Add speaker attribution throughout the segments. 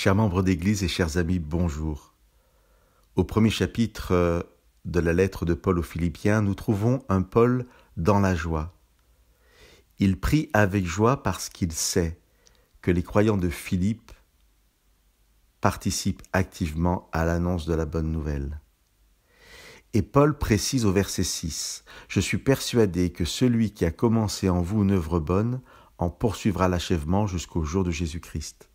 Speaker 1: Chers membres d'Église et chers amis, bonjour. Au premier chapitre de la lettre de Paul aux Philippiens, nous trouvons un Paul dans la joie. Il prie avec joie parce qu'il sait que les croyants de Philippe participent activement à l'annonce de la bonne nouvelle. Et Paul précise au verset 6 « Je suis persuadé que celui qui a commencé en vous une œuvre bonne en poursuivra l'achèvement jusqu'au jour de Jésus-Christ. »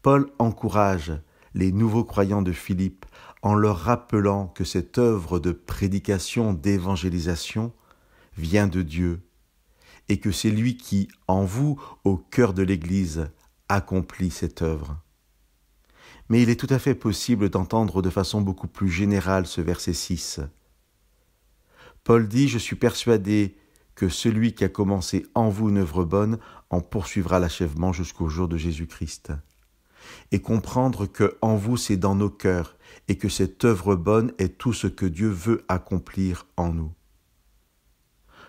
Speaker 1: Paul encourage les nouveaux croyants de Philippe en leur rappelant que cette œuvre de prédication, d'évangélisation vient de Dieu et que c'est lui qui, en vous, au cœur de l'Église, accomplit cette œuvre. Mais il est tout à fait possible d'entendre de façon beaucoup plus générale ce verset 6. Paul dit « Je suis persuadé que celui qui a commencé en vous une œuvre bonne en poursuivra l'achèvement jusqu'au jour de Jésus-Christ. » Et comprendre que en vous c'est dans nos cœurs et que cette œuvre bonne est tout ce que Dieu veut accomplir en nous.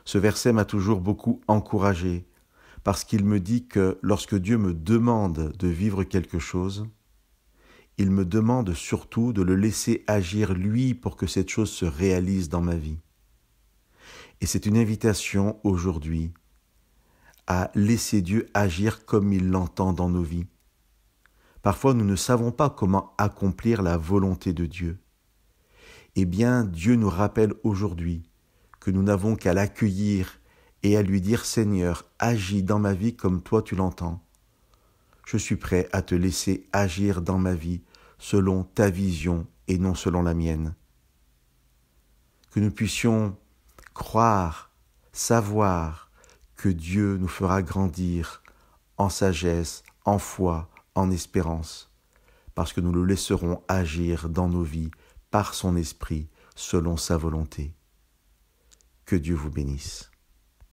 Speaker 1: Ce verset m'a toujours beaucoup encouragé parce qu'il me dit que lorsque Dieu me demande de vivre quelque chose, il me demande surtout de le laisser agir lui pour que cette chose se réalise dans ma vie. Et c'est une invitation aujourd'hui à laisser Dieu agir comme il l'entend dans nos vies. Parfois, nous ne savons pas comment accomplir la volonté de Dieu. Eh bien, Dieu nous rappelle aujourd'hui que nous n'avons qu'à l'accueillir et à lui dire « Seigneur, agis dans ma vie comme toi tu l'entends. Je suis prêt à te laisser agir dans ma vie selon ta vision et non selon la mienne. » Que nous puissions croire, savoir que Dieu nous fera grandir en sagesse, en foi, en espérance, parce que nous le laisserons agir dans nos vies par son esprit, selon sa volonté. Que Dieu vous bénisse.